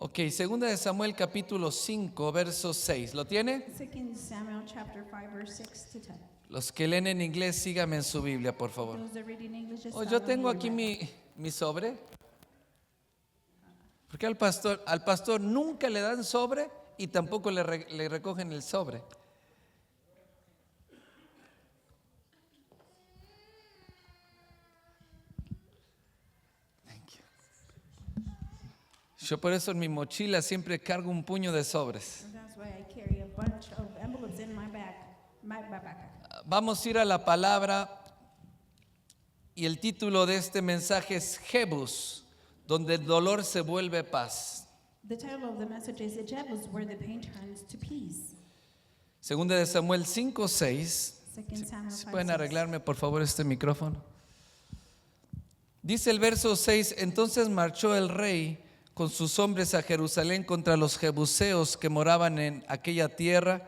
Ok, segunda de Samuel capítulo 5, verso 6. ¿Lo tiene? 2 Samuel chapter 5 verse 6 to 10. Los que leen en inglés, síganme en su Biblia, por favor. Those that read in English, just Oh, yo follow tengo me in aquí my- mi sobre. Porque al pastor nunca le dan sobre y tampoco le recogen el sobre. Yo por eso en mi mochila siempre cargo un puño de sobres. And that's why I carry a bunch of envelopes in my backpack. Vamos a ir a la palabra y el título de este mensaje es Jebus, donde el dolor se vuelve paz. The title of the message is The Jebus, where the pain turns to peace. Segunda de Samuel 5, 6. 2 Samuel ¿Se 5, pueden 6. arreglarme por favor este micrófono? Dice el verso 6, entonces marchó el rey con sus hombres a Jerusalén contra los jebuseos que moraban en aquella tierra.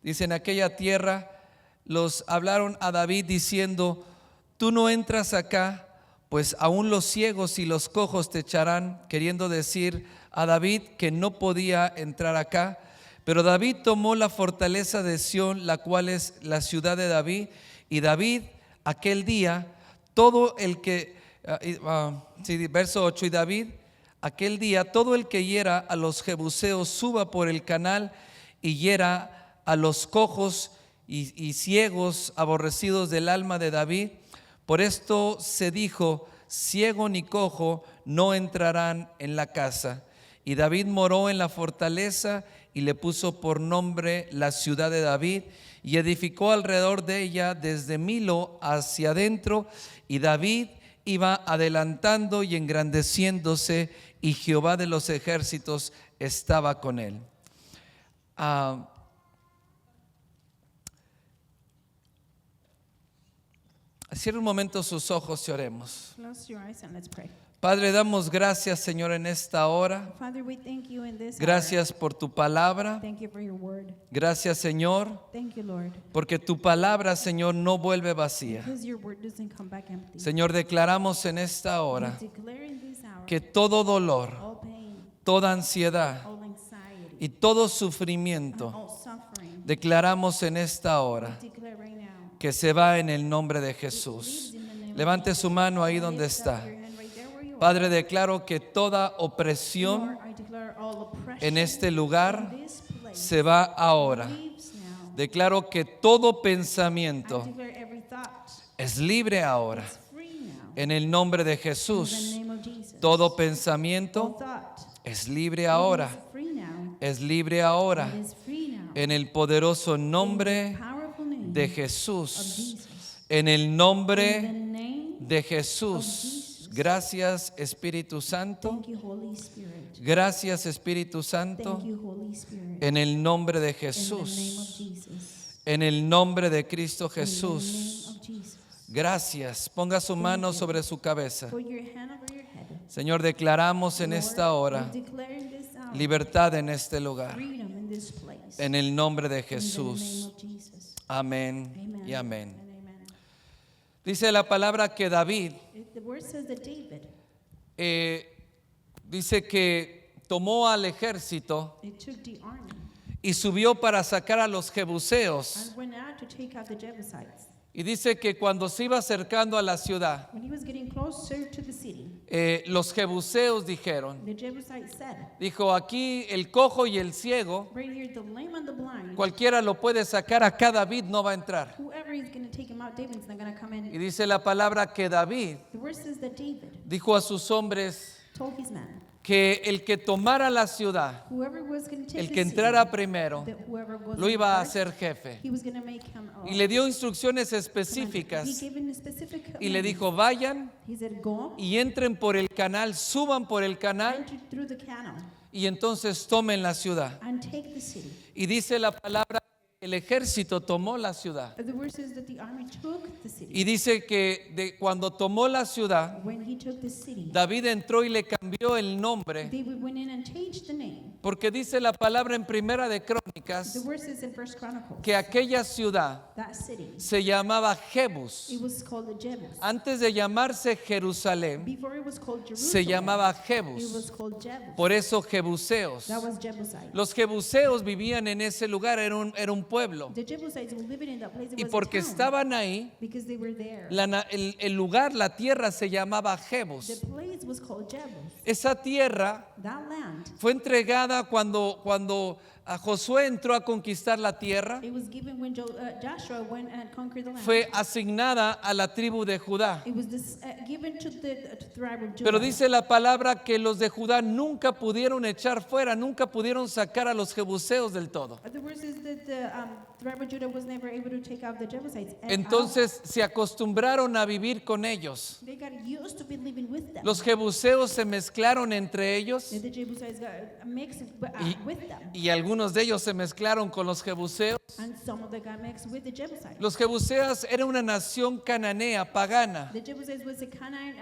Dice en aquella tierra los hablaron a David diciendo, tú no entras acá, pues aún los ciegos y los cojos te echarán, queriendo decir a David que no podía entrar acá. Pero David tomó la fortaleza de Sión, la cual es la ciudad de David, y David aquel día, todo el que, verso 8, y David aquel día, todo el que hiera a los jebuseos suba por el canal y hiera a los cojos y ciegos aborrecidos del alma de David. Por esto se dijo, ciego ni cojo no entrarán en la casa. Y David moró en la fortaleza y le puso por nombre la ciudad de David y edificó alrededor de ella desde Milo hacia adentro. Y David iba adelantando y engrandeciéndose y Jehová de los ejércitos estaba con él. Cierre un momento sus ojos y oremos. Close your eyes and let's pray. Padre, damos gracias, Señor, en esta hora. Father, we thank you in this hour. Gracias por tu palabra. Thank you for your word. Gracias, Señor, Thank you, Lord. porque tu palabra, Señor, no vuelve vacía. Because your word doesn't come back empty. Señor, declaramos en esta hora We declare in this hour que todo dolor, all pain, toda ansiedad all anxiety, y todo and sufrimiento, all suffering. declaramos en esta hora We declare right now. que se va en el nombre de Jesús. Levante su mano ahí donde Lift up está. your hand right there where you are. Padre, declaro que toda opresión Lord, I declare all oppression en este lugar in this place se va ahora. leaves now. Declaro que todo I pensamiento declare every thought es libre ahora. is free now. En el nombre de In the Jesús, name of Jesus. todo All pensamiento thought es libre ahora. is free now. Es libre ahora. It is free now. En el poderoso In nombre the powerful name de of Jesús. Jesus. En el In the nombre name de Jesús. Gracias, Espíritu Santo. Thank you, Holy Spirit. Gracias, Espíritu Santo. Thank you, Holy Spirit. En el nombre de In the name of Jesús. Jesus. En el nombre de Cristo In the Jesús. name of Jesus. Gracias. Ponga su mano sobre su cabeza. Put your hand over your head. Señor, declaramos en esta Lord, hora we declare in this hour libertad en este lugar. freedom in this place. En el nombre de In the name Jesús. of Jesus. Amén Amen. y amén. And amen. Dice la palabra que David The word says that David, dice que tomó al ejército it took the army y subió para sacar a los jebuseos. and went out to take out the Jebusites. Y dice que cuando se iba acercando a la ciudad, When he was getting closer to the city, los jebuseos dijeron, the Jebusites said, dijo, aquí el cojo y el ciego, right here, the lame and the blind, cualquiera lo puede sacar, acá David no va a entrar. whoever is going to take him out, David's not going to come Y in. dice la palabra que David The word says that David dijo a sus hombres told his men, que el que tomara la ciudad, whoever was going to take el the que city, entrara primero, that whoever was lo iba a first, hacer jefe. he was going to make him Y le dio instrucciones He específicas gave him a specific y le command. dijo, vayan He said, go, y entren por el canal, suban por el canal enter through the canal, y entonces tomen la ciudad. and take the city. Y dice la palabra, el ejército tomó la ciudad. The word says that the army took the city. Y dice que cuando tomó la ciudad, When he took the city, David entró y le cambió el nombre, David went in and changed the name. porque dice la palabra en Primera de Crónicas, Crónicas The word says in First Chronicles que aquella ciudad that city, se llamaba Jebus. it was called the Jebus. Antes de llamarse Jerusalén, Before it was called Jerusalem, se llamaba it Jebus. was called Jebus. Por eso Jebuseos. That was Jebusite. Los jebuseos vivían en ese lugar, era un pueblo. The Jebusites were living in that place. It Y was porque a town estaban ahí, because they were there. el lugar, la tierra se llamaba The Jebus. place was called Jebus. Esa tierra That land, fue entregada cuando a Josué entró a conquistar la tierra. it was given when Joshua went and conquered the land. Fue asignada a la tribu de Judá. It was given to the tribe of Judah. Pero dice la palabra que los de Judá nunca pudieron echar fuera, nunca pudieron sacar a los jebuseos del todo. The word says that the tribe of Judah was never able to take out the Jebusites. And Entonces se acostumbraron a vivir con ellos. they got used to be living with them. Los jebuseos se mezclaron entre ellos And the Jebusites got mixed with them. y algunos de ellos se mezclaron con los jebuseos. And some of them got mixed with the Jebusites. Los jebuseos eran una nación cananea, pagana, The Jebusites was a Canaanite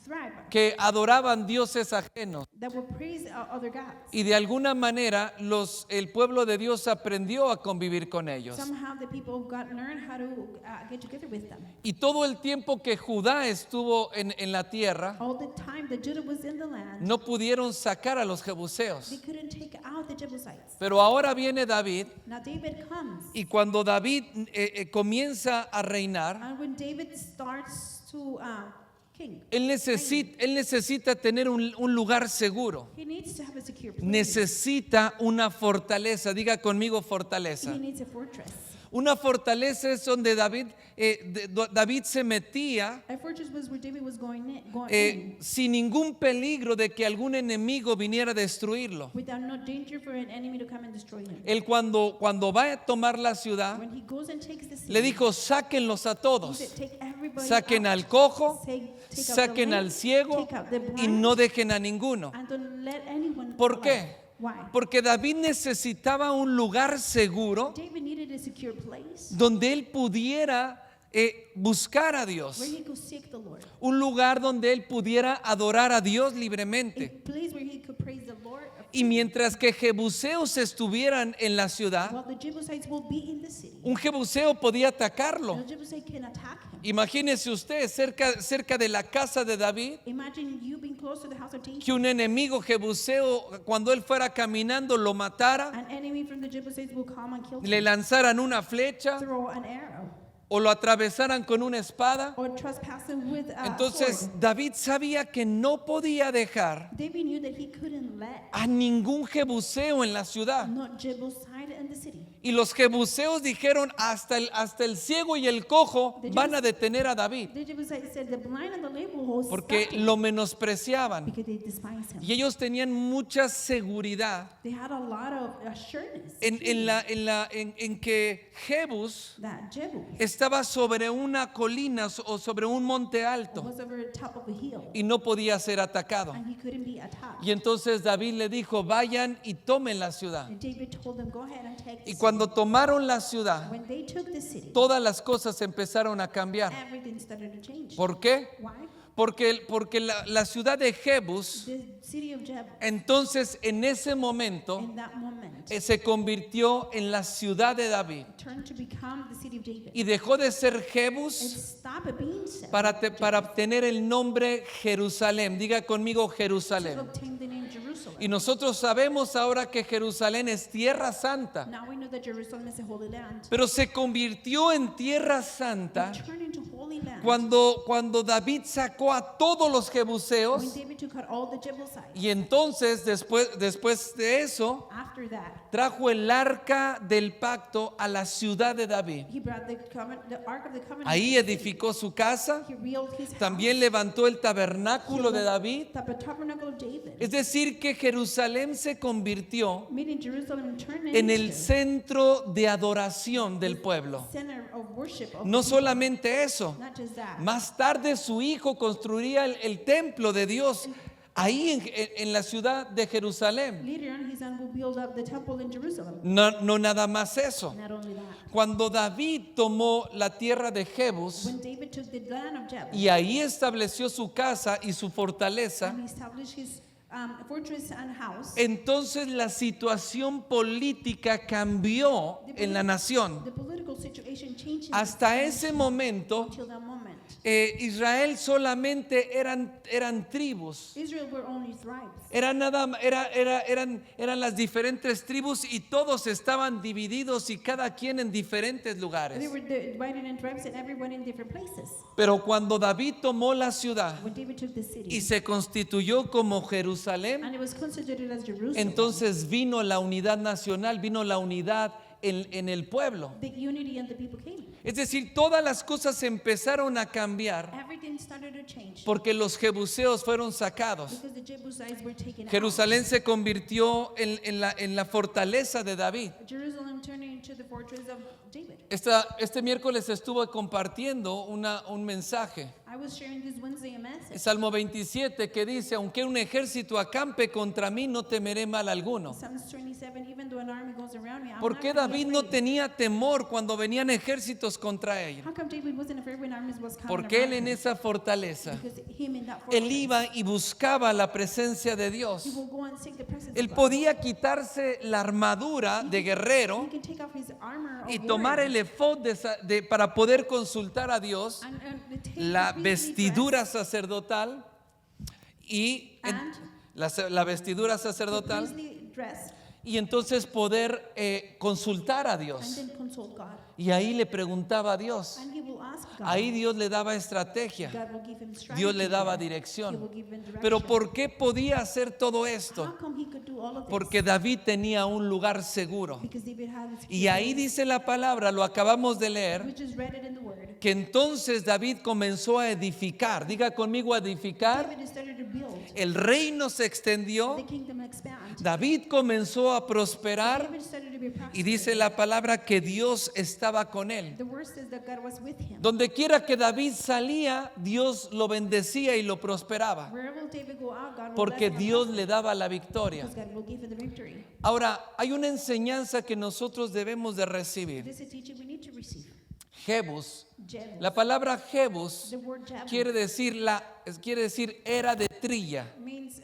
tribe que adoraban dioses ajenos. that would praise other gods. Y de alguna manera el pueblo de Dios aprendió a convivir con ellos. Somehow the people got learned how to get together with them. Y todo el tiempo que Judá estuvo en la tierra, All the time that Judah was in the land, no pudieron sacar a los jebuseos. they couldn't take out the Jebusites. Pero ahora viene David, Now David comes, y cuando David comienza a reinar, and when David starts to king, él necesita tener un lugar seguro. he needs to have a secure place. Necesita una fortaleza. Diga conmigo fortaleza. He needs a fortress. Una fortaleza es donde David se metía A fortress was where David was going in, sin ningún peligro de que algún enemigo viniera a destruirlo. without no danger for an enemy to come and destroy him. Él cuando va a tomar la ciudad, When he goes and takes the city, le dijo, sáquenlos a he todos. said, take everybody Saquen out. al cojo, Take out the saquen lame, al ciego take out the y blind, no dejen a ninguno. and don't let anyone ¿Por alive. qué? Why? Porque David necesitaba un lugar seguro David needed a secure place donde él pudiera buscar a where Dios. he could seek the Lord. Un lugar donde él pudiera adorar a Dios A libremente. place where he could praise the Lord. Y mientras que jebuseos estuvieran en la ciudad, While the Jebusites will be in the city, un jebuseo podía the atacarlo. Jebusite can attack him. Imagínese usted cerca de la casa de David, Imagine you being close to the house of David. que un enemigo jebuseo cuando él fuera caminando lo matara, An enemy from the Jebusites will come and kill le him. lanzaran una flecha Throw an arrow o lo atravesaran con una espada. or trespass him with a Entonces sword. David sabía que no podía dejar David knew that he couldn't let a ningún jebuseo en la ciudad. not Jebusite in the city. Y los jebuseos dijeron, hasta el ciego y el cojo van a detener a David, The Jebusites said the blind and the lame will hold porque stop him lo menospreciaban. because they despise him. Y ellos tenían mucha seguridad They had a lot of assurance en que Jebus that Jebus estaba sobre una colina o sobre un monte alto was over the top of a hill y no podía ser atacado. and he couldn't be attacked. Y entonces David le dijo, vayan y tomen la ciudad. And David told them, go ahead and take the Y city. cuando tomaron la ciudad, When they took the city, todas las cosas empezaron a cambiar. everything started to change. ¿Por qué? Why? Porque la ciudad de Jebus, The city of Jebus, entonces en ese momento, in that moment, se convirtió en la ciudad de David. turned to become the city of David. Y dejó de ser And Jebus stopped being set para obtener el nombre Jerusalén. Diga conmigo to Jerusalén. obtain the name Jerusalem. Y nosotros sabemos ahora que Jerusalén es tierra santa, Now we know that Jerusalem is a holy land. pero se convirtió en tierra santa It turned into holy land cuando David sacó a todos los when jebuseos. David took out all the Jebusites. Y entonces después de eso After that, trajo el arca del pacto a la ciudad de David. he brought the Ark of the Covenant. Ahí edificó su casa, He rebuilt his house. también levantó el tabernáculo de David. The tabernacle of David. Es decir, que Jerusalén se convirtió Meaning Jerusalem turned en el into centro de adoración del pueblo. center of worship of No the people. solamente eso, Not just that. más tarde su hijo construiría el templo de Dios ahí en la ciudad de Jerusalén. Later on, his son will build up the temple in Jerusalem. No nada más eso. Not only that, Cuando David tomó la tierra de Jebus when David took the land of Jebus y ahí estableció su casa y su fortaleza, and he established his fortress and house, entonces la situación política cambió en la nación. the political situation changed Hasta ese momento, until that moment. Israel solamente eran tribus. Israel were only tribes. Eran las diferentes tribus y todos estaban divididos y cada quien en diferentes They lugares. were divided in tribes and everyone in different places. Pero cuando David tomó la ciudad When David took the city y se constituyó como Jerusalén, and it was considered as Jerusalem, entonces vino la unidad nacional, vino la unidad en el pueblo. the unity and the people came. Es decir, todas las cosas empezaron a cambiar Everything started to change porque los jebuseos fueron sacados. because the Jebusites were taken Jerusalén se convirtió en la fortaleza de David. out. Jerusalem turned into the fortress of David. Este miércoles estuve compartiendo un mensaje. I was sharing this Wednesday a message. Salmo 27 que dice, aunque un ejército acampe contra mí, no temeré mal alguno. Psalms 27, even though an army goes around me, I'm ¿Por not qué gonna be David no afraid. tenía temor cuando venían ejércitos contra él? How come David wasn't afraid when armies was coming Porque él around en him? esa fortaleza, Because him in that él fortress, iba y buscaba la presencia de he Dios. will go and seek the presence Él of God. podía quitarse la armadura de guerrero He can take off his armor of y tomar warrior el efod para poder consultar a Dios, and take la the priestly vestidura dress, sacerdotal y And la vestidura the sacerdotal priestly dress, y entonces poder consultar a and Dios. then consult God. Y ahí le preguntaba a Dios. And he will ask God. Ahí Dios le daba estrategia. God will give him strategy. Dios le daba He dirección. will give him direction. Pero ¿por qué podía hacer todo How esto? come he could do all of this? Porque David tenía un lugar seguro. Because David had his Y ahí dice la palabra, lo acabamos de we leer, just read it in the word. que entonces David comenzó a edificar. Diga conmigo, a edificar. David started to build. El reino se extendió. The kingdom expand. David comenzó a prosperar. David started to be prosperous. Y dice la palabra que Dios estaba con él. The word says that God was with him. Donde quiera que David salía, Dios lo bendecía y lo prosperaba. Wherever David go out, God will Porque bless him and Dios prosper, le daba la victoria. because God will give him the victory. Ahora, hay una enseñanza que nosotros debemos de recibir. This is a teaching we need to receive. Jebus. Jebus. La palabra Jebus The word Jebus quiere decir era de trilla. means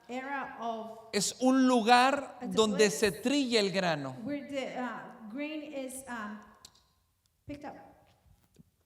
era of Es un lugar It's a donde place. se trilla el grano. where the grain is picked up.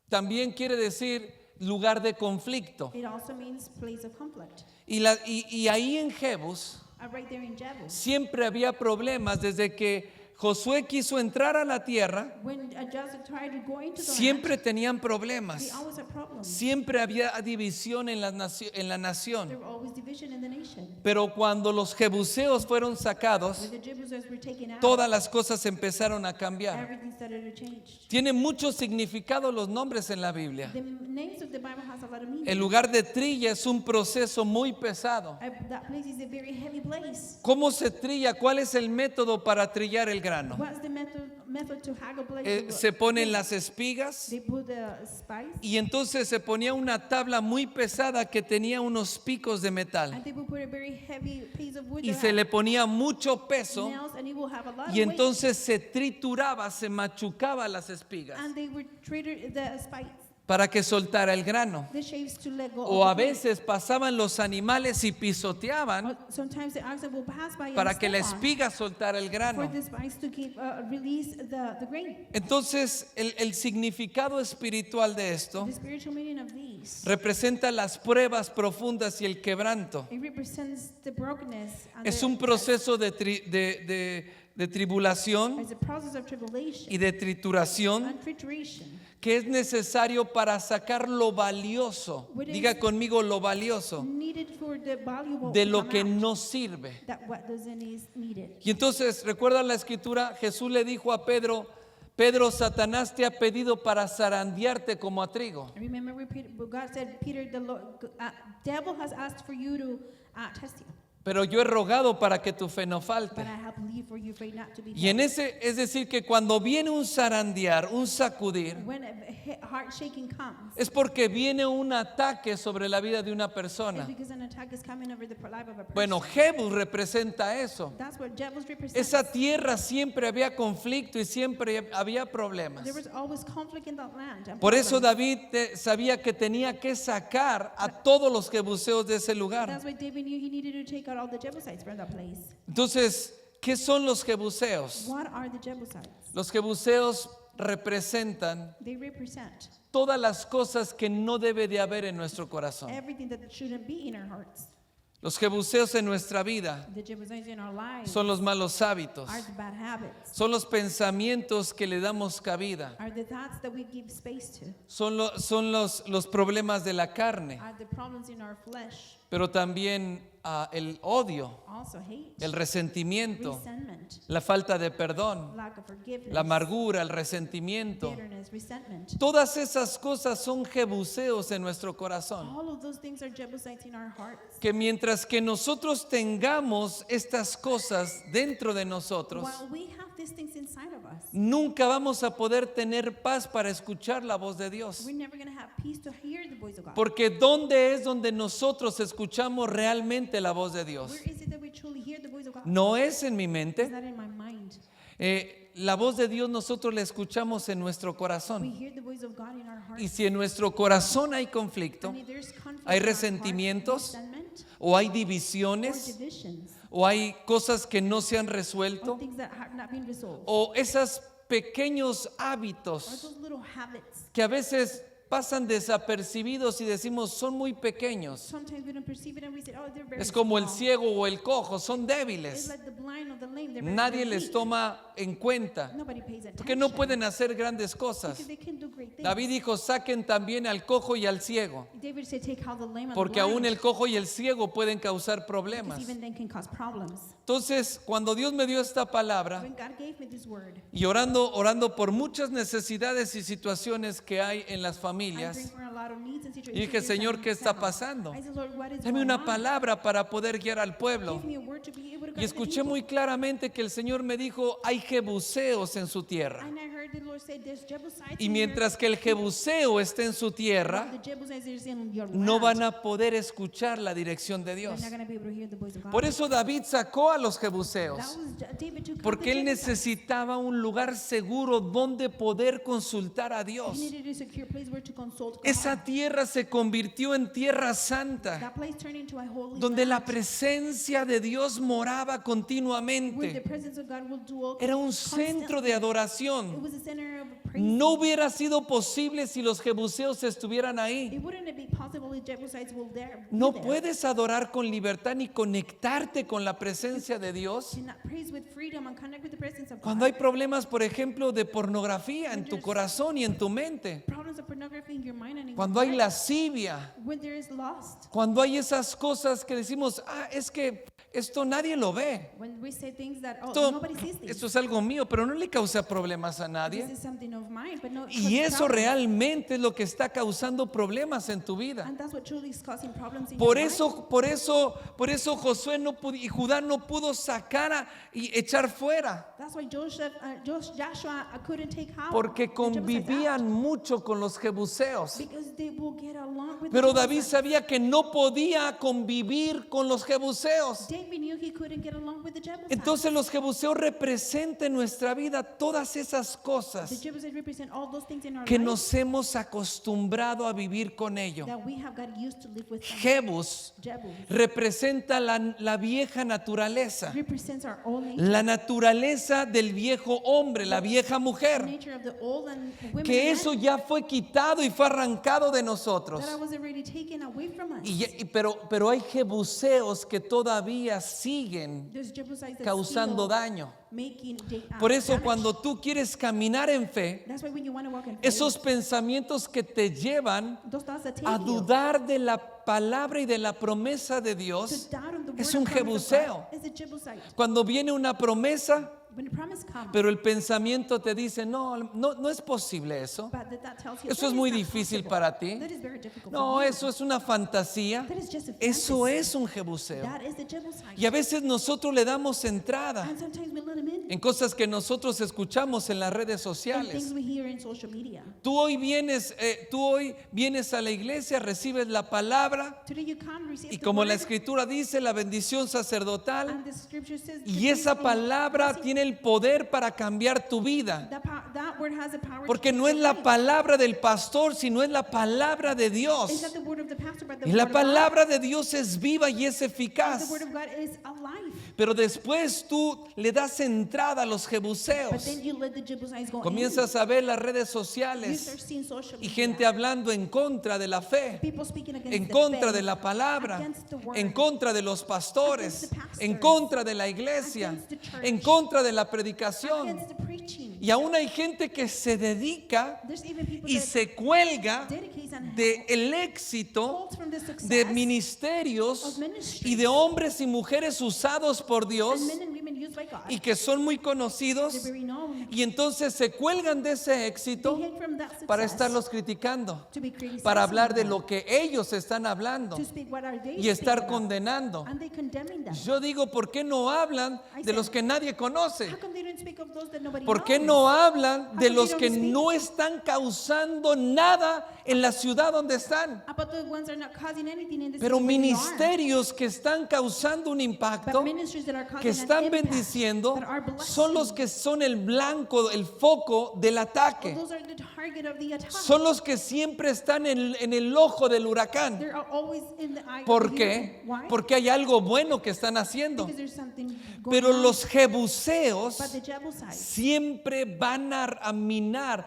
También quiere decir lugar de conflicto. It also means place of conflict. Y ahí en Jebus Right there in Jebus. siempre había problemas desde que Josué quiso entrar a la tierra. When Joseph tried to go into the Siempre land, tenían they problemas. always had problems. Siempre había división en la There nación. were always division in the nation. Pero cuando los jebuseos fueron sacados, When the Jebusites were taken out, todas las cosas empezaron a cambiar. everything started to change. Tienen mucho significado los nombres en la Biblia. The names of the Bible has a lot of meaning. El lugar de trilla es un proceso muy pesado. That place is a very heavy place. ¿Cómo se trilla? ¿Cuál es el método para trillar el grano? What's the method to haggle place? Se ponen las espigas They put the spice y entonces se ponía una tabla muy pesada que tenía unos picos de metal and they will put a very heavy piece of wood y that se has le ponía mucho peso nails and it will have a lot y of weight. entonces se trituraba, se machucaba las espigas And they would treat the spice, para que soltara el grano. the shapes to let go O a of the wood. veces pasaban los animales y pisoteaban Or sometimes the oxen will pass by para and que la step on espiga soltara el for grano. the spice to keep release the grain. Entonces, el significado espiritual de esto The spiritual meaning of these, representa las pruebas profundas y el quebranto. it represents the brokenness and Es the un proceso de tribulación as a process of tribulation y de trituración and trituration. que es necesario para sacar lo valioso. What is- Diga conmigo lo valioso Needed for the valuable de to lo come que out, no sirve. that what doesn't is needed. Y entonces, ¿recuerda la escritura? Jesús le dijo a Pedro, Pedro, Satanás te ha pedido para zarandearte como a trigo. Remember, God said, Peter, the devil has asked for you to test you, Pero yo he rogado para que tu fe no falte. but I have believed for you faith not to be Y en tested. es decir, que cuando viene un zarandear, un sacudir, When a heart shaking comes, es porque viene un ataque sobre la vida de una it's persona. because an attack is coming over the life of a person. Bueno, Jebus representa eso. That's what devils represent. Esa tierra siempre había conflicto y siempre había problemas. There was always conflict in that land. and Por eso problems. David sabía que tenía que sacar a todos los jebuseos de ese lugar. That's why David knew he needed to take out all the Jebusites from that place. Entonces, ¿qué son los jebuseos? What are the Jebusites? Los jebuseos representan They represent todas las cosas que no debe de haber en nuestro corazón. everything that shouldn't be in our hearts. Los jebuseos en nuestra vida The Jebusites in our lives son los malos hábitos, are the bad habits, son los pensamientos que le damos cabida, are the thoughts that we give space to, son los problemas de la carne, are the problems in our flesh, pero también el odio, also hate, el resentimiento, resentment, la falta de perdón, lack of forgiveness, la amargura, el resentimiento. bitterness, resentment. Todas esas cosas son jebuseos en nuestro corazón. All of those things are Jebusites in our hearts. Que mientras que nosotros tengamos estas cosas dentro de nosotros, While we have these things inside of us, nunca vamos a poder tener paz para escuchar la voz de Dios. we're never going to have peace to hear the voice of God. Porque ¿dónde es donde nosotros escuchamos realmente la voz de Dios? Where is it that we truly hear the voice of God? No es en mi It's mente. not in my mind. La voz de Dios nosotros la escuchamos en nuestro We corazón. hear the voice of God in our hearts. Y si en nuestro corazón hay conflicto, And if there's conflict hay in our heart, resentimientos, resentment, o hay or divisiones, divisions, o hay cosas que no se han or resuelto, things that have not been resolved, o esos pequeños or hábitos those little habits. que a veces pasan desapercibidos y decimos son muy pequeños. Sometimes we don't perceive it and we say, oh, they're very Es como el small. ciego o el cojo, son It's débiles. like the blind or the lame. They're very, Nadie very les weak. toma en cuenta Nobody pays attention. porque no pueden hacer grandes cosas. Because they can do great things. David dijo, saquen también al cojo y al ciego, David said, take out the lame and porque the blind, aún el cojo y el ciego pueden causar because problemas. even then can cause problems. Entonces, cuando Dios me dio esta palabra When God gave me this word, y orando por muchas necesidades y situaciones que hay en las I familias, bring for a lot of needs and situations. y dije, in Señor, families ¿qué está now. pasando? I said, Lord, what is Dame going una on? palabra para poder guiar al pueblo. Give me a word to be able to Y guide the escuché people. muy claramente que el Señor me dijo, hay jebuseos en su tierra. And I heard the Lord say, there's Jebusites Y in mientras que el jebuseo esté en su tierra, the Jebusites is in your no land. van a poder escuchar la dirección de They're Dios. not going to be able to hear the voice of God. Por eso David sacó a los That jebuseos, was David took out porque the él Jebusites. necesitaba un lugar seguro donde poder consultar a He Dios. needed a secure place where to consult God. Esa tierra se convirtió en tierra santa, That place turned into a holy donde la land, presencia de Dios moraba where the continuamente. presence of God will dwell Era un constantly. centro de It adoración. was a center of praise. No hubiera sido posible si los jebuseos estuvieran ahí. It wouldn't be possible if Jebusites were there. be No there. puedes adorar con libertad ni conectarte con la presencia de Dios To not praise with freedom and connect with the presence of cuando God. hay problemas, por ejemplo, de pornografía en tu corazón y en tu mente, Problems of pornography in your mind and in cuando your hay heart. lascivia, When there is lust. cuando hay esas cosas que decimos, es que esto nadie lo ve. When we say things that, oh, Esto, nobody sees this. esto es algo mío, pero no le causa problemas a This nadie. is something of mine, but no. Y causes eso problems. realmente es lo que está causando problemas en tu vida. And that's what truly is causing problems in Por your life. eso Josué y Judá no pudo sacar y echar fuera, That's why Joshua couldn't take out porque the Jebusites out, convivían mucho con los jebuseos. because they will get along with Pero the David Jebusites. sabía que no podía convivir con los jebuseos. David knew he couldn't get along with the Jebusites. Entonces los jebuseos representan en nuestra vida todas esas The cosas Jebusites represent all those things in our que life nos hemos acostumbrado a vivir con ello. that we have got used to live with them. Jebus Jebus representa la vieja naturaleza, represents our old nature, la naturaleza del viejo hombre, la vieja mujer, nature of the old and women que and eso men, ya fue quitado y fue arrancado de nosotros. that was already taken away from us. Pero hay jebuseos que todavía siguen There's Jebusites that causando still daño. making Por eso damage. cuando tú quieres caminar en fe, That's why when you want to walk in faith, esos pensamientos que te llevan those thoughts that take a you dudar de la palabra y de la promesa de to Dios, doubt on the es word un and promise of jebuseo. God is a Jebusite. Cuando viene una promesa, When the promise comes, pero el pensamiento te dice, no es posible eso. but that tells you Eso that es is muy not difícil possible. para ti. That is very difficult No, for you. eso es una fantasía. That is just a Eso fantasy. es un jebuseo. That is the Jebusite. Y a veces nosotros le damos entrada And sometimes we let him in. en cosas que nosotros escuchamos en las redes And things sociales. we hear in social media. Tú hoy vienes a la iglesia, recibes la palabra Today you come, receive y the como la word, escritura dice, la bendición sacerdotal, and the scripture says, y esa palabra blessing. tiene el poder para cambiar tu vida. That word has the power Porque to no change es your la life. palabra del pastor, sino es la palabra de It's Dios. not the word of the pastor, but the Y la word of God. palabra de Dios es viva y es And eficaz. the word of God is alive. Pero después tú le das entrada a los But jebuseos. then you let the Jebusites go Comienzas a ver las redes in. You sociales start seeing social y media. gente hablando en contra de la fe, People speaking against en the contra faith, de la palabra, against the word, en contra de los pastores, against the pastors, en contra de la iglesia, against the church, en contra de la predicación. against the preaching. Y aún hay gente que se dedica There's even people y that se cuelga dedicates and del éxito holds from the success de ministerios of ministries y de hombres y mujeres usados por Dios and men and women used by God. y que son muy They're conocidos very known. y entonces se cuelgan de ese éxito They hate from that success para estarlos criticando, to be criticizing para hablar de them, lo que ellos están hablando to speak what are they y estar speaking about, condenando. and they condemning them. Yo digo, ¿por qué no hablan de los que nadie conoce? How come they don't speak of those that nobody ¿Por qué knows? no hablan de come los they que don't speak? no están causando nada en la ciudad donde están? About the ones that are not causing anything in this Pero city where they are. ministerios que están causando un But impacto, ministries that are causing que an están impact, bendiciendo, that are blessing. son los que son el blanco, el foco del ataque. Those are the target of the attack. Son los que siempre están en el ojo del huracán. They are always in the eye ¿Por of the qué? hurricane. Why? Porque hay algo bueno que están haciendo. Because there's something going Pero on. los jebuseos But the Jebusites siempre van a minar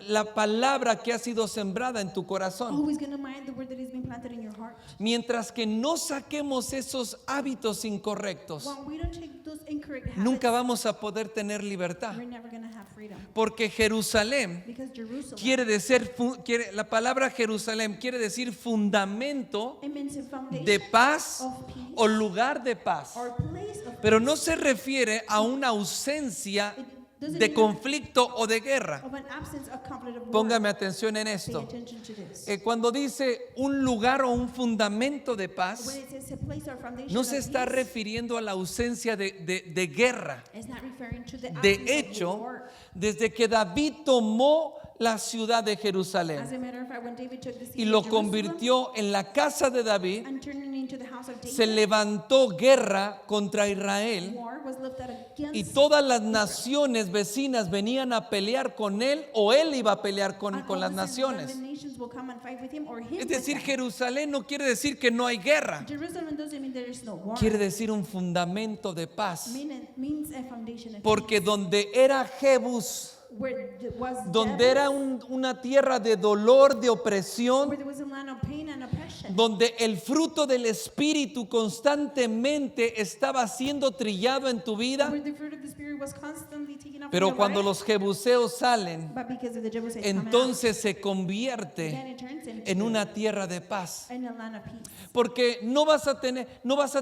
la palabra que ha sido sembrada en tu corazón. always going to mind the word that has been planted in your heart. Mientras que no saquemos esos hábitos incorrectos, When we don't take those incorrect habits, nunca vamos a poder tener libertad. we're never going to have freedom. Porque Jerusalén Because Jerusalem, la palabra Jerusalem quiere decir fundamento it means a foundation de paz of peace o lugar de paz. or place of Pero no se refiere a una ausencia de conflicto o de guerra. of an absence of conflict of war. Póngame atención en Pay esto. attention to this. Cuando dice un lugar o un fundamento de When paz, it says a place or foundation no of se está peace, refiriendo a la ausencia de guerra. it's not referring to the De absence of hecho, war. desde que David tomó la ciudad de As Jerusalén a matter of fact, when David took the city y lo of Jerusalem convirtió en la casa de David, and turned it into the house of David, se levantó guerra contra Israel war was lifted against y todas las naciones vecinas venían a pelear con él o él iba a pelear con and all las the naciones. surrounding nations will come and fight with him or him Es with decir, them. Jerusalén no quiere decir que no hay guerra, Jerusalem doesn't mean there is no war. quiere decir un fundamento de paz. Means a foundation of Porque peace. donde era Jebus, Where there was donde devils, era una tierra de dolor, de opresión, where there was a land of pain and oppression, donde el fruto del Espíritu constantemente estaba siendo trillado en tu vida, where the fruit of the Spirit was constantly taken up pero from cuando your life, los jebuseos salen, but because of the Jebusites come out, entonces se then convierte it turns into en una tierra de paz. in a land of peace. Porque no vas a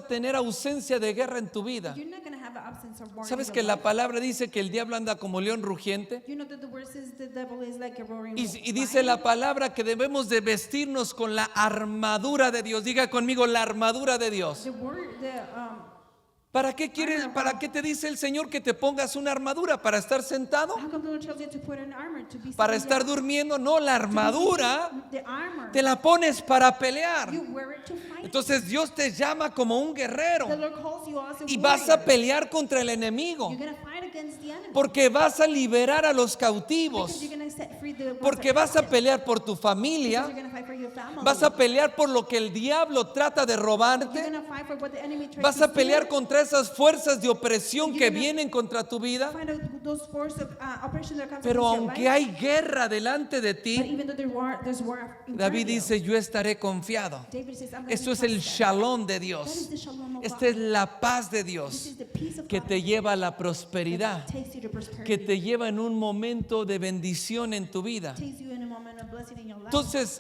tener ausencia de guerra en tu vida. You're not going to have an absence of war. ¿Sabes in que your la life. palabra dice que el diablo anda como león rugiente? You know that the word says the devil is like a roaring Y dice lion. la palabra que debemos de vestirnos con la armadura de Dios. Diga conmigo, la armadura de Dios. The word, ¿Para qué te dice el Señor que te pongas una armadura? ¿Para estar sentado? how come the Lord tells you to put an armor to be ¿Para sitting estar down? durmiendo? No, la armadura The armor, te la pones para pelear. you wear it to fight. Entonces Dios te llama como un guerrero The Lord calls you as a y vas a warrior. pelear contra el enemigo. You're going to fight against the enemy. Porque vas a liberar a los Because cautivos. you're going to set free the ones Porque that are vas a captive. pelear por tu Because familia. you're going to fight for your family. Vas a pelear por lo que el diablo trata de You're robarte. going to fight for what the enemy tries Vas to a pelear steal. contra esas fuerzas de opresión que You're gonna vienen contra tu vida. Find out those forces of oppression that comes Pero against your aunque life. hay guerra delante de But ti, even though there's war in front David of you, dice, yo estaré confiado. David says, I'm gonna Esto be es el constant. shalom de That is Dios. the shalom of Esta God. es la paz de This Dios is the peace of que God te lleva a la that prosperidad, takes you to prosperity. que te lleva en un momento de bendición en tu vida. Takes you in a moment of blessing in your life.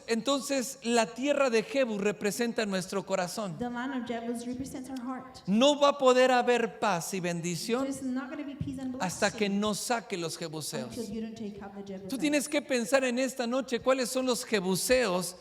Entonces la tierra de Jebus representa nuestro corazón. The land of Jebus represents our heart. No va a poder haber paz y bendición There's not going to be peace and blessing hasta que no saque los jebuseos. until you don't take out the Jebusites. Tú tienes que pensar en esta noche cuáles son los jebuseos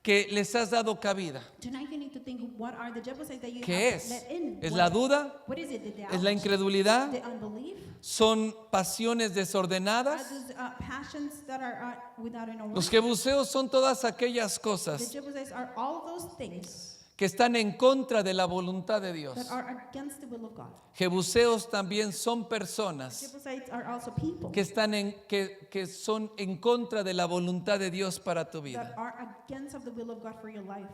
que les has dado cabida. Tonight you need to think what are the Jebusites that you ¿Qué have es? let in? ¿Es What la is- duda? What is it? The doubt? ¿Es la incredulidad? The unbelief? ¿Son pasiones Are desordenadas? those passions that are without an Los awareness? jebuseos son todas aquellas The cosas Jebusites are all of those things que están en contra de la voluntad de Dios. that are against the will of God. Jebuseos también son personas Jebusites are also people que son en contra de la voluntad de Dios para tu that vida. are against of the will of God for your life.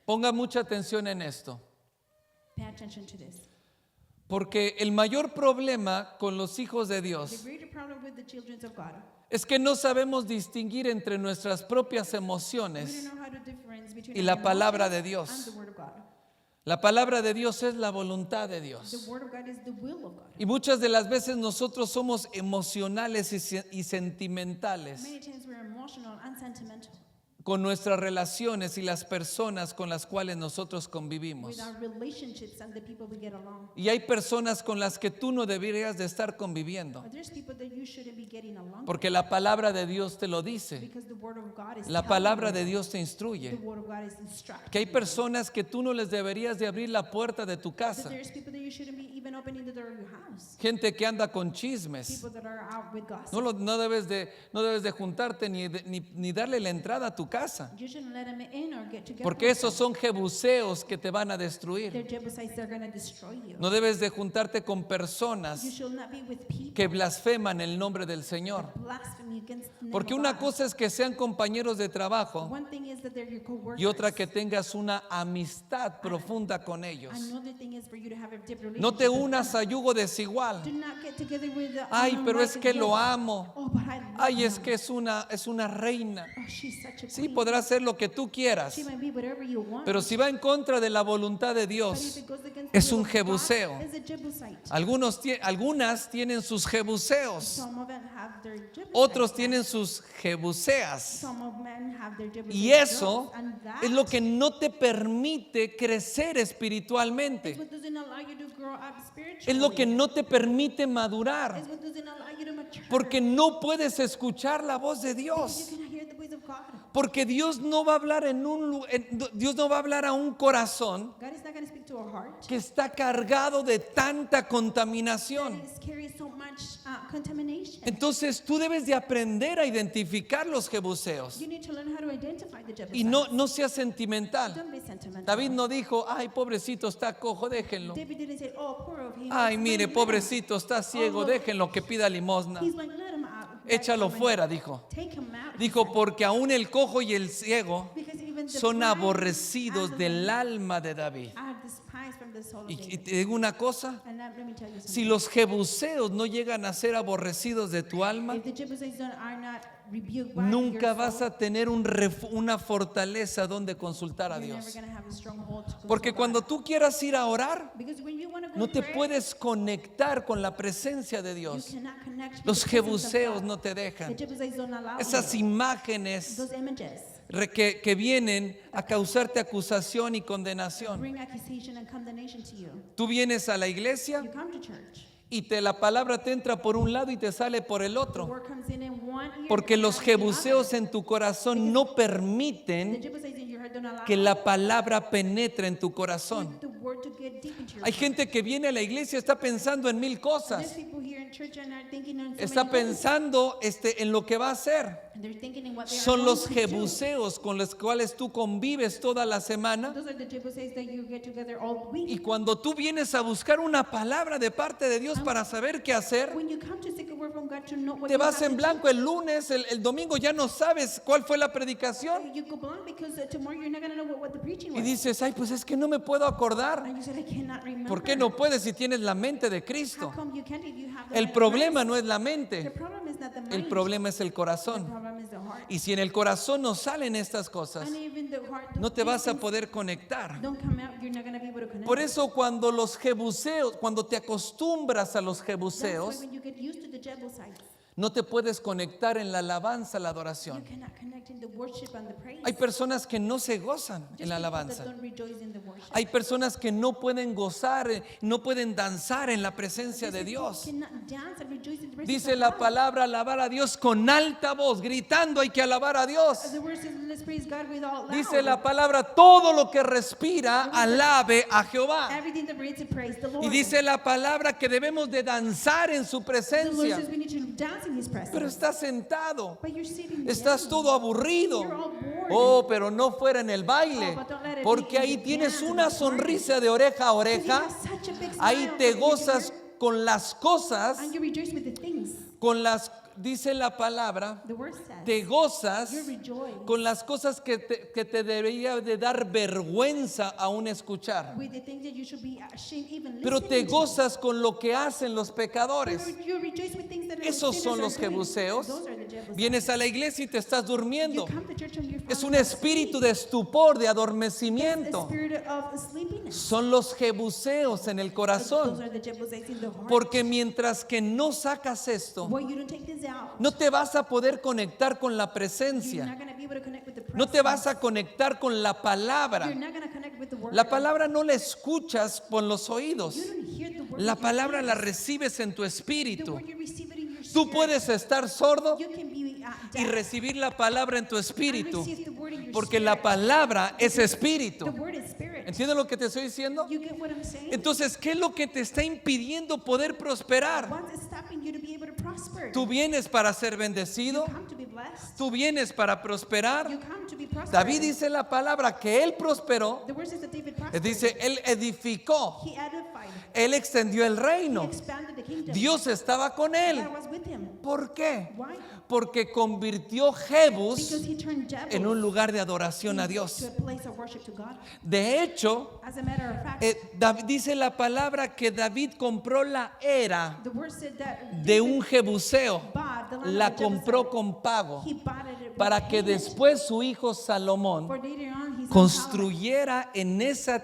Ponga mucha atención en esto, Pay attention to this. porque el mayor problema con los hijos de The Dios greater problem with the children of God, es que no sabemos distinguir entre nuestras propias we don't emociones. know how to difference between Y our la palabra de emotions Dios. and the word of God. La palabra de Dios es la voluntad de The Dios. word of God is the will of God. Y muchas de las veces nosotros somos emocionales y sentimentales Many times we're emotional and sentimental con nuestras relaciones y las personas con las cuales nosotros convivimos. with our relationships and the people we get along. Y hay personas con las que tú no deberías de estar conviviendo, But there's people that you shouldn't be getting along with porque la palabra de Dios te lo dice. because the word of God is La telling palabra you. de Dios te The instruye. word of God is instructing. Que hay personas que tú no les deberías de abrir la puerta de tu That casa. there's people that you shouldn't be even opening the door of your house. Gente que anda con chismes. People that are out with gossip. No debes de juntarte ni darle la entrada a tu casa. You shouldn't let them in or get together. Porque with esos them. son jebuseos que te van a They're destruir. Jebusites that are going to destroy you. No debes de juntarte con You personas should not be with people que blasfeman el nombre del Señor. blasphemy against the name Porque of una God. cosa es que sean compañeros de trabajo One thing is that they're your coworkers. y otra que tengas una amistad profunda con ellos. Another thing is for you to have a deep relationship No te with unas them. a yugo desigual. Do not get together with the Ay, pero es que lo yoke. amo. Oh, but I love Ay, es her. que es una reina. Oh, she's such a Sí, queen. podrá hacer lo que tú quieras. She might be whatever you want. Pero si va en contra de la voluntad de But if Dios, it goes against the es will un of God, jebuseo. it's a Jebusite. Algunas tienen sus jebuseos, Some of them have their Jebusite otros side. tienen sus jebuseas. Some of them have their Jebusite Y eso girls, and that es lo que no te permite crecer is espiritualmente. what doesn't allow you to grow up spiritually. Es lo que no te permite madurar. Is what doesn't allow you to mature. Porque no puedes escuchar la voz de You Dios. cannot hear the voice of God. Porque Dios no va a hablar Dios no va a hablar a un corazón God is not going to speak to a heart que está cargado de tanta that contaminación. is carrying so much contamination. Entonces tú debes de aprender a identificar los jebuseos. You need to learn how to identify the Jebusites. Y no seas sentimental. Don't be sentimental. David no dijo, ay, pobrecito, está cojo, déjenlo. David didn't say, oh, poor of him. Ay, Let mire, him out. pobrecito, está ciego, look. déjenlo que pida limosna. He's like, let him out. Échalo Let him fuera, out. dijo. Take him out. Dijo, porque aún el cojo y el ciego Because even the son blind aborrecidos and the del lame alma de David. are despised from the soul of Y David. te digo una cosa, And now, let me tell you something. si los jebuseos no llegan a ser aborrecidos de tu alma, If the Jebusites are not rebuked by nunca your vas soul, a tener una fortaleza donde consultar a you're never Dios. going to have a stronghold to consult Porque God. cuando tú quieras ir a orar, Because when you want to go no to te prayer, puedes conectar con la presencia de you Dios. cannot connect with Los the presence of jebuseos God. no te The dejan. Jebusites don't allow Esas you. imágenes Those images que vienen a causarte acusación y condenación. bring accusation and condemnation to you. Tú vienes a la You iglesia come to church. y la palabra te entra por un lado y te sale por el The otro. word comes in one ear Porque and los out in the jebuseos other. en tu corazón no The permiten Jebusites in your heart don't allow que la palabra penetre en tu corazón. the word to get deep into your Hay heart. gente que viene a la iglesia y está pensando en mil There's cosas. people here in church and are thinking on so Está many things. pensando en lo que va a hacer. And they're thinking in what they are Son going los to do. jebuseos con los cuales tú convives toda la semana. Those are the Jebusites that you get together all week. Y cuando tú vienes a buscar una palabra de parte de Dios para saber qué hacer, When you come to seek a word from God to know what te you vas have en to blanco el lunes, el domingo ya no sabes cuál fue la predicación. do. You go blank because tomorrow you're not going to know what the preaching Y was. dices, ay, pues es que no me puedo acordar. And you said, I cannot remember. ¿Por qué no puedes si tienes la mente de How Cristo? come you can't if you have the El mind of problema Christ? no es la The mente, problem is not the mind. el problema es el The corazón. problem is the heart. Y si en el corazón no salen estas cosas, And even the heart, no te these vas a things poder conectar. don't come out, you're not going to be able to connect. Por eso cuando los jebuseos, cuando te acostumbras a los That's why jebuseos, when you get used to the Jebusites, No te puedes conectar en la alabanza, la You adoración. cannot connect in the worship and the praise. Hay personas que no se gozan Just en la people alabanza. that don't rejoice in the worship. Hay personas que no pueden gozar, no pueden danzar en la presencia de These Dios. people cannot dance and rejoice in the presence Dice of la God. palabra alabar a Dios con alta voz, gritando hay que alabar a Dios. The word says, let's praise God with all Dice la loud. palabra todo lo que respira alabe a Jehová. Everything that breathes to praise the Lord. Y dice la palabra que debemos de danzar en su The Lord presencia. says we need to dance in His presence. Pero estás sentado, But you're sitting estás down. todo aburrido. You're all bored. Oh, pero no fuera en el baile, Oh, but don't let it be porque in ahí the tienes dance, una in the party. sonrisa de oreja a Because you oreja. have such a big Ahí smile te from ear to gozas ear, con las cosas, and you rejoice with the things. con las, dice la palabra, The word says te gozas you rejoice con las cosas que te debería de dar vergüenza aún escuchar. with the things that you should be ashamed even Pero te listening to. gozas con lo que hacen los pecadores. You rejoice with things that Esos sinners son are los doing. jebuseos. Those are the Jebuseos. Vienes a la iglesia y te estás You durmiendo. come to church and you're Es un falling espíritu asleep. de estupor, de It's a adormecimiento. spirit of sleepiness. Son los jebuseos en el Those corazón. are the Jebuseos in the heart. Porque mientras que no sacas esto, When you don't take this out, no te vas a poder conectar con la you're presencia. not going to be able to connect with the presence. No te vas a conectar con la palabra. You're not going to connect with the word. La palabra no la escuchas con los oídos. You don't hear the word La with your palabra la ears. recibes en tu The espíritu. word you receive it in your Tú spirit. puedes estar sordo You can be y deaf recibir la palabra en tu and espíritu. receive the word in your Porque spirit. la palabra es espíritu. The word is spirit. ¿Entiendes lo que te estoy diciendo? You get what I'm saying? Entonces, ¿qué es lo que te está impidiendo poder prosperar? What's stopping you to be able to prosper? Tú vienes para ser You bendecido. come to be blessed. Tú vienes para prosperar. You come to be prosperous. David dice la palabra que él prosperó. The word says that David prospered. Dice, él edificó. He edified. Él extendió el He reino. expanded the kingdom. Dios estaba con él. God was with him. ¿Por qué? Why? Porque convirtió Because Jebus he turned Jebus en un lugar de adoración a to Dios. a place of worship to God. De hecho, As a matter of fact, dice la palabra que David compró la era the word said that de David un jebuseo. bought the land La of a Jebusite. compró con pago He bought it with para que payment. después su hijo Salomón For later on, his son construyera en esa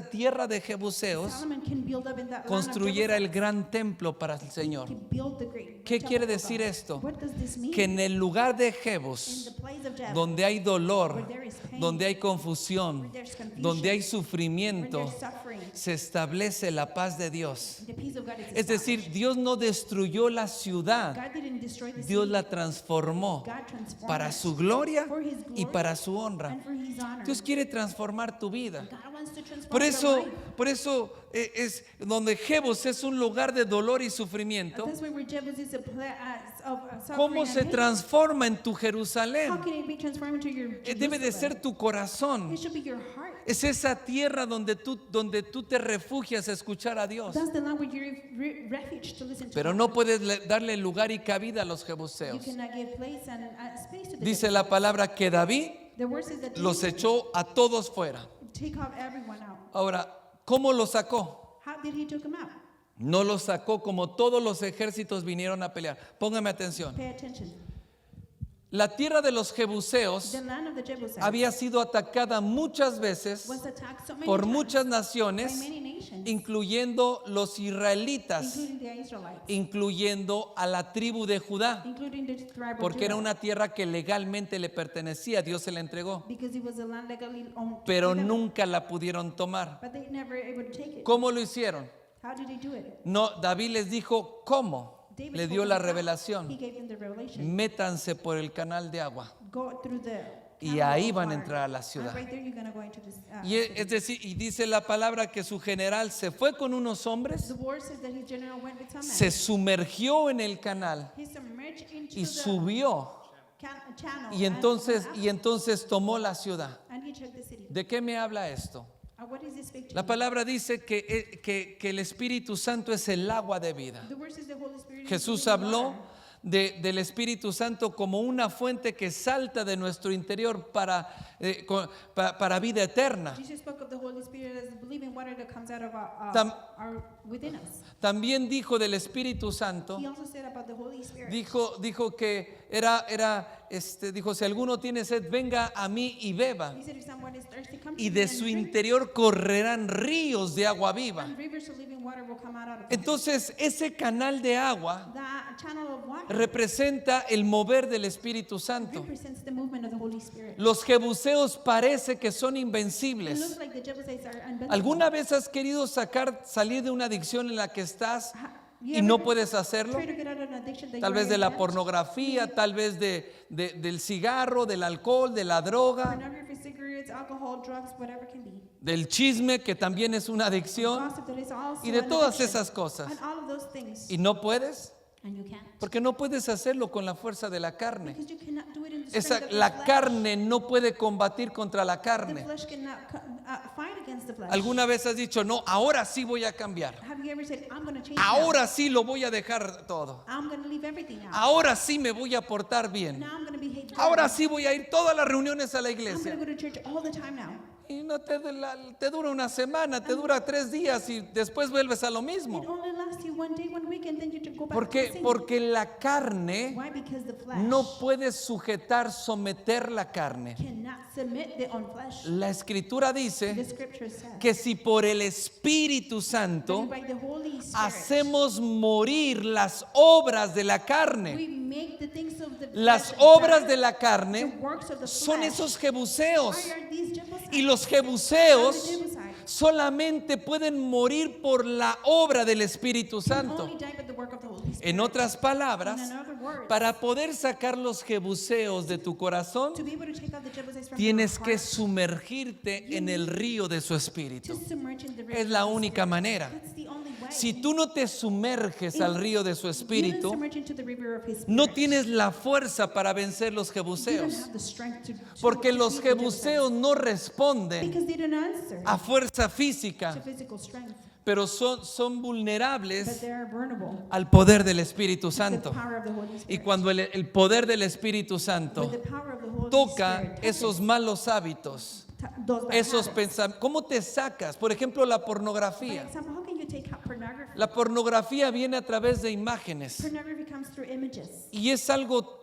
tierra de Solomon, jebuseos, Solomon can build up in that land of construyera el Jebusite. gran templo para el Señor. He built the great ¿Qué temple quiere of decir God. esto? What does this mean? Que en el lugar de In Jebus, the place of Jebus, donde hay dolor, where there is pain, donde hay confusión, where there's confusion, donde hay where sufrimiento, there's suffering, se establece la paz de Dios. the peace of God is Es decir, established. Dios no destruyó la ciudad, God didn't destroy the Dios city. la transformó God transformed para it su gloria for His y glory para su honra. and for His honor. Dios quiere transformar tu vida. God wants to transform Por your eso, life. es donde Jebus es un lugar de dolor y sufrimiento. That's why where Jebus is a place of suffering ¿Cómo and se pain. transforma en tu How Jerusalén? can it be transformed into your Debe de ser Jerusalem? tu corazón. It should be your heart. Es esa tierra donde tú te refugias a escuchar a Dios. That's the land where you're refuge to listen to Pero God. no puedes darle lugar y cabida a los You jebuseos. cannot give place and space to the Dice la palabra que David The word says that los David echó a todos fuera. take off everyone out. Ahora, ¿cómo los sacó? How did he took them out? No los sacó como todos los ejércitos vinieron a pelear. Póngame atención. Pay attention. La tierra de los jebuseos The land of the Jebusites había sido atacada muchas veces was attacked so many por times muchas by naciones, many nations, incluyendo los israelitas, including the Israelites, incluyendo a la tribu de Judá, including the tribe of porque era Judah, una tierra que legalmente le pertenecía, Dios se la entregó, because it was a land legally owned to pero them, nunca la pudieron tomar. but they never able to take it. ¿Cómo lo hicieron? How did he do it? No, David les dijo cómo. David Le told dio them la how. He revelación. gave them the revelation. Métanse por el canal de agua. Go through the Y canal ahí of van a water. entrar a la And ciudad. right there you're gonna go into this, Y city. es decir, y dice la palabra que su general se fue con unos hombres, The word says that his general went with some men. se sumergió en el canal He submerged into y the subió. channel Y entonces tomó la ciudad. and he took the city. ¿De qué me habla esto? What is this speak to La you? palabra dice que el Espíritu Santo es el agua de vida. The word says the Holy Spirit is Jesús the living habló water. del Espíritu Santo como una fuente que salta de nuestro interior para vida eterna. Jesus spoke of the Holy Spirit as the living water that comes out of within us. También dijo del Espíritu Santo, He also said about the Holy Spirit. dijo que dijo, si alguno tiene sed, venga a mí y beba. He said if someone is thirsty, come to Y me de and su drink, interior correrán ríos de agua viva. and rivers of living water will come out of it. Entonces, ese canal de agua That channel of water representa el mover del Espíritu It Santo. represents the movement of the Holy Spirit. Los jebuseos parece que son It invencibles. looks like the Jebusites are unbelievable. ¿Alguna vez has querido salir de una adicción en la que estás You y no ever puedes hacerlo? try to get out of an addiction that Tal you vez are de la in? pornografía, tal vez del cigarro, del alcohol, de la droga, Pornography, cigarettes, alcohol, drugs, whatever can be. del chisme, que también es una adicción, Gossip, that is also y de an todas addiction. esas cosas. And all of those things. Y no puedes, And you can't. porque no puedes hacerlo con la fuerza de la carne. Because you cannot do it in the strength of the La flesh. carne no puede combatir contra la The carne. flesh cannot fight against the flesh. ¿Alguna vez has dicho, no, ahora sí voy a cambiar? Have you ever said, I'm going to change Ahora sí lo voy a dejar todo. now. I'm going to leave everything out. Ahora sí me voy a portar bien. Now I'm going to behave good. Ahora sí voy a ir todas las reuniones a la I'm going iglesia. to go to church all the time now. Y no te dura una semana, te dura 3 días y después vuelves a lo It mismo. only lasts you one day, one week, and then you go back ¿Por to qué? the same. Porque la carne Why? Because the flesh no puede someter la carne. cannot submit their own flesh. La escritura The dice scripture says que si por el Espíritu that Santo by the Holy Spirit hacemos morir las obras de la carne, we make the things of the las flesh obras die. de la The carne works of the son flesh esos jebuseos. are these Jebusites. Y los And the jebuseos Jebusites solamente pueden morir por la obra del Espíritu can Santo. only die by the work of the Holy Spirit. En otras palabras, In other words, para poder sacar los jebuseos de tu corazón, to be able to take out the Jebusites from tienes your que heart, sumergirte en el río de su to Espíritu. submerge in the river Es la of the única Spirit. manera. That's the only way. Si tú no te sumerges al río de su You don't Espíritu, submerge into the river of His Spirit. no tienes la fuerza para vencer los You don't jebuseos. have the strength to Porque defeat los the Jebusites. jebuseos no responden Because they don't answer a fuerza to física, physical strength, pero son but vulnerables they are vulnerable al poder del Espíritu to the Santo. power of the Holy Y Spirit. cuando el poder del Espíritu With Santo the power of the Holy toca Spirit, esos malos hábitos, those bad esos habits. pensamientos, ¿cómo te sacas? Por ejemplo, la For pornografía. example, how can you take out pornography? La pornografía viene a través de imágenes Pornography comes through images. y es algo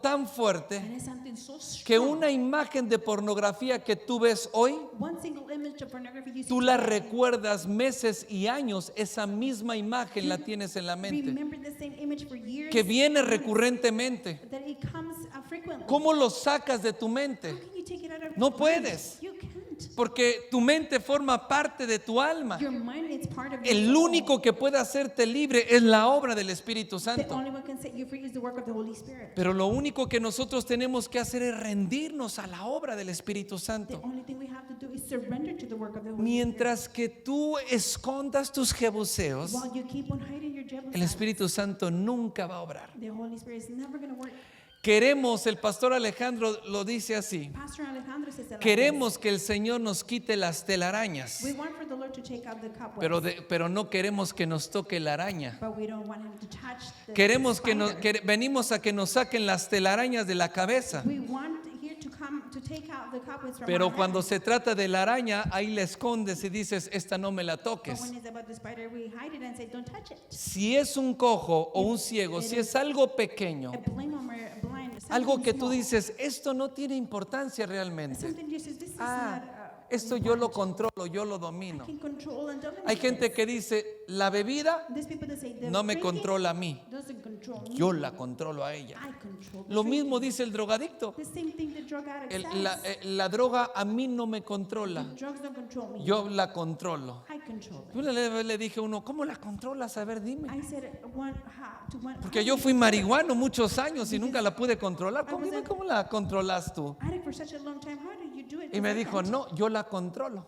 tan fuerte And it's something so que strong. una imagen de pornografía que tú ves hoy, One single image of pornography you see tú la today, recuerdas meses y años, esa misma imagen la tienes en la mente, remember the same image for years. que viene recurrentemente. That it comes frequently. ¿Cómo lo sacas de tu How mente? can you take it out of No your puedes. mind? You can't. Porque tu mente forma parte de tu alma. Your mind is part of your El soul. único que puede hacerte libre es la obra del Espíritu The Santo. only one can set you free is the work of the Holy Spirit. Pero lo único que nosotros tenemos que hacer es rendirnos a la obra del Espíritu The Santo. only thing we have to do is surrender to the work of the Holy Mientras que tú escondas tus Spirit. jebuseos, While you keep on hiding your el Jebusites, Espíritu Santo nunca va a obrar. the Holy Spirit is never going to work. Queremos, el pastor Alejandro lo dice así, Pastor Alejandro says it like queremos que el Señor nos quite las telarañas, this. We want for the Lord to take out the cobwebs, pero no queremos que nos toque la araña. but we don't want him to touch the Queremos spider. venimos a que nos saquen las telarañas de la cabeza. We want here to come to take out the cobwebs from Pero our cuando head. se trata de la araña, ahí la escondes y dices, esta no me la But toques. when it's about the spider, we hide it and say, don't touch it. Si es un cojo o un ciego, si es algo pequeño, A blind or blind, algo something que tú small, dices, esto no tiene importancia realmente. something just says, this is Ah, not, esto yo lo controlo, yo lo domino. can control and dominate Hay gente this. que dice, la bebida There's people that say, the no me drinking controla a mí, doesn't control me. yo la controlo a ella. I control the Lo drinking. mismo dice el drogadicto. The same thing the drug addict La, says. la droga a mí no me controla, Drugs don't control me. yo la controlo. I control them. Yo le dije a uno, ¿cómo la controlas? A ver, dime. I said, Porque yo fui marihuano muchos años y nunca la pude controlar. Dime cómo la controlas tú. addict for such a long time. How do you do it? Y me 'Cause I dijo, can't. no, yo la controlo.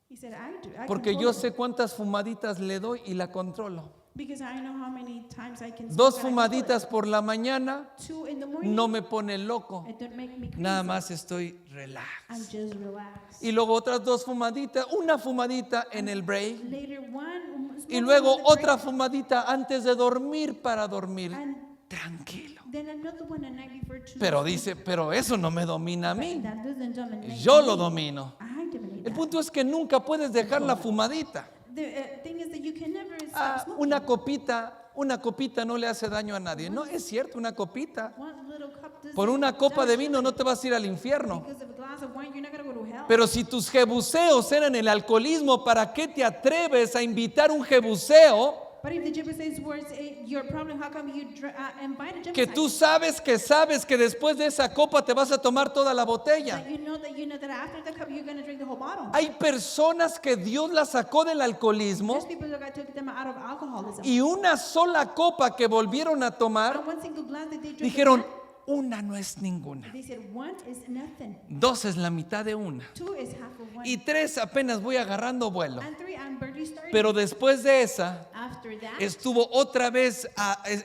He said, I do. I Porque control yo it. sé cuántas fumaditas le doy y la controlo. Because I know how many times I can 2 smoke and I control fumaditas por la mañana it. 2 in the morning. no me pone loco. It don't make me crazy. Nada más estoy I'm relax. just relaxed. Y luego otras 2 fumaditas, una fumadita en el break. Later one. Y smoke luego one on the otra break, fumadita antes de dormir para dormir. And Tranquilo. then another one at night before two. Pero dice, pero eso no me domina a But mí. that doesn't dominate Yo me. lo domino. I dominate El that. punto es que nunca puedes dejar la fumadita. The thing is that you can never stop Ah, smoking. una copita no le hace daño a nadie. No, es cierto, una copita. One little cup doesn't Por una copa de touch vino you. no te vas a ir al infierno. Because of a glass of wine, you're not going to go to hell. Pero si tus jebuseos eran el alcoholismo, ¿para qué te atreves a invitar un jebuseo But if the Jebusites were your problem, how come you invite a Jebusite? Que tú sabes que después de esa copa te vas a tomar toda la botella. That you know that after the cup you're going to drink the whole bottle. Hay personas que Dios las sacó del alcoholismo There's people that God took them out of alcoholism. y una sola copa que volvieron a tomar, And one single glass that they drank, dijeron, una no es ninguna. they said one is nothing, Dos es la mitad de una. two is half of one, Y tres apenas voy agarrando vuelo. and three I'm barely starting. Pero después de esa, After that, estuvo otra vez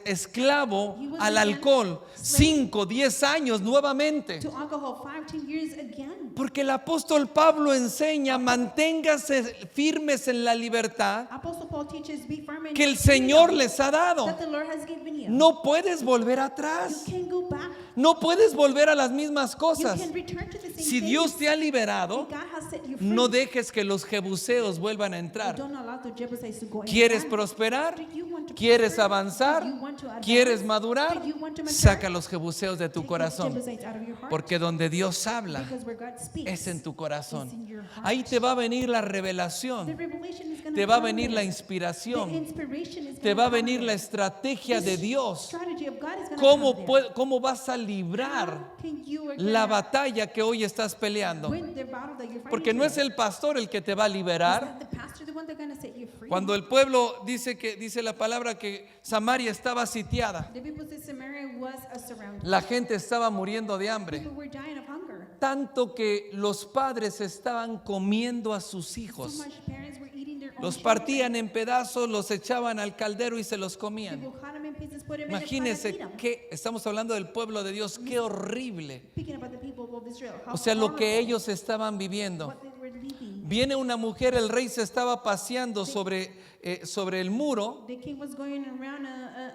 esclavo al alcohol, 5, 10 años nuevamente. to alcohol 5-10 years again. Porque el apóstol Pablo enseña, manténgase firmes en la libertad Apostle Paul teaches, be firm in que el the Señor freedom les ha dado. that the Lord has given you. No puedes volver You atrás. can't go back. No puedes volver a las mismas You cosas. can return to the same Si things. Dios te ha liberado, God has set you free. no dejes que los jebuseos vuelvan a You entrar. don't allow the Jebusites to go in. ¿Quieres prosperar? Do you want to ¿Quieres prosper? avanzar? Do you want to advance? ¿Quieres madurar? Do you want to mature? Saca los jebuseos de tu Take the corazón. Jebusites out of your heart. Porque donde Dios habla Because where God speaks, es en tu corazón. it's in your heart. Ahí te va a venir la The revelación. revelation is gonna Te va a come venir la there. The inspiración. inspiration is Te gonna va a come venir la there. estrategia de The Dios. strategy of God is gonna ¿Cómo, come there. cómo vas a librar How can you la again batalla que hoy estás peleando? win the battle that you're fighting Porque no es today? el pastor el que te va a Is liberar. that the pastor the one that's gonna set you free? Cuando el pueblo dice la palabra que Samaria estaba sitiada, The people said Samaria was a surrounding. la gente estaba muriendo de hambre, People were dying of hunger. tanto que los padres estaban comiendo a sus So hijos. much parents were eating their own Los children. partían en pedazos, los echaban al caldero y se los comían. People cut them in pieces, put them in a pot and Imagínense eat 'em. que estamos hablando del pueblo de Dios, qué horrible. Speaking about the people of Israel, how O sea, lo que horrible ellos estaban viviendo. what they were living. Viene una mujer, el rey se estaba paseando sobre el muro The king was going around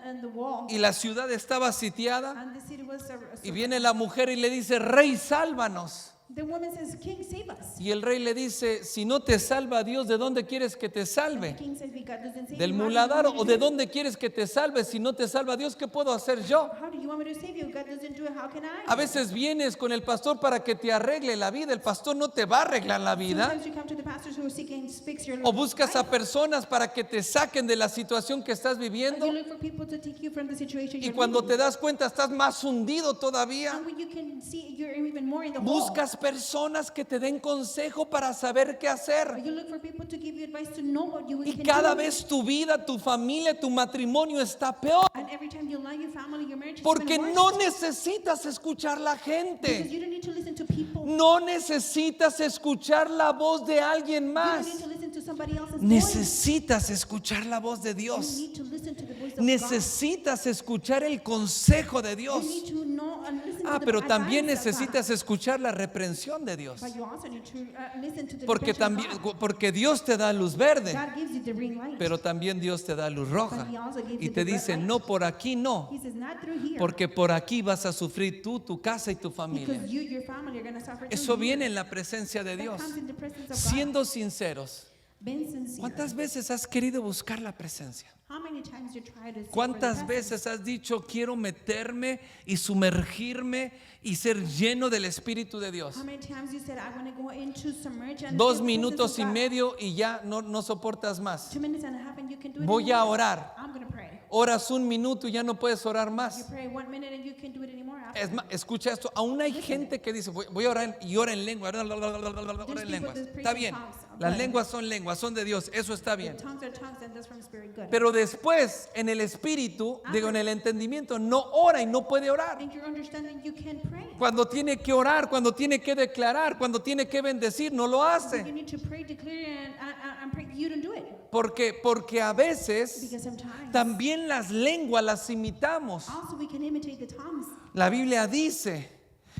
on the wall, y la ciudad estaba sitiada. and the city was Y viene la mujer y le dice, rey, sálvanos. The woman says, King, save us. Y el rey le dice, si no te salva Dios, ¿de dónde quieres que te The salve? king says, God doesn't save ¿Del you. How do you muladar want me o to de save you? dónde quieres que te salve? Si no te salva Dios, ¿qué puedo hacer yo? How do you want me to save you? God doesn't do it. How can I? A veces vienes con el pastor para que te arregle la vida. El pastor no te va a arreglar la vida. Sometimes you come to the pastors who are seeking to fix your O life. buscas a personas para que te saquen de la situación que estás viviendo. You look for people to take you from the situation Y you're cuando living te in. das cuenta estás más hundido todavía. And when you can see you're even more in the hole. Buscas personas que te den consejo para saber qué hacer. You look for people to give you advice to know what you Y can cada do. vez tu vida, tu familia, tu matrimonio está peor. And every time you lie, your family, your marriage is Porque even no worse. necesitas escuchar la Because gente. you don't need to listen to people. No necesitas escuchar la voz de alguien You más. don't need to listen to somebody else's voice. Necesitas escuchar la voz de You Dios. need to listen to the voice of God. Necesitas escuchar el consejo de You Dios. need to know and listen Ah, to the pero también advice of God. necesitas escuchar la reprensión de Dios. But you also need to listen to the Porque reproach of también God. porque Dios te da luz verde, God gives you the green light. pero también Dios te da luz roja. But he also gives Y you te the red dice, light. no, por aquí no, He says, not through here. porque por aquí vas a sufrir tú, tu casa y tu familia. Because you, your family are going to suffer. Eso through viene here. en la presencia de That Dios. comes in the presence of God. Siendo sinceros, Being sincere. ¿cuántas veces has querido buscar la presencia? How many times you try to seek for the ¿Cuántas presence? veces has dicho, quiero meterme y sumergirme y ser lleno del Espíritu de Dios? How many times you said, I want to go into submerge and 2 feel the minutos presence y of God? medio y ya no soportas más. 2 minutes and a half and you can do it. Voy a anymore. orar. I'm going to pray. Oras 1 minuto y ya no puedes orar You más. pray 1 minute and you can do it anymore. After. Es más, escucha esto, aún hay gente que dice, voy a orar y ora en lengua, ora en lenguas. Está bien, las lenguas son de Dios, eso está bien. Tongues are tongues and that's from spirit good. Pero después, en el espíritu, digo, en el entendimiento, no ora y no puede orar. In your understanding, you can pray. Cuando tiene que orar, cuando tiene que declarar, cuando tiene que bendecir, no lo You hace. need to pray, declare, and pray. You don't do it. Porque a veces Because sometimes también las lenguas las imitamos. also we can imitate the tongues. La Biblia dice,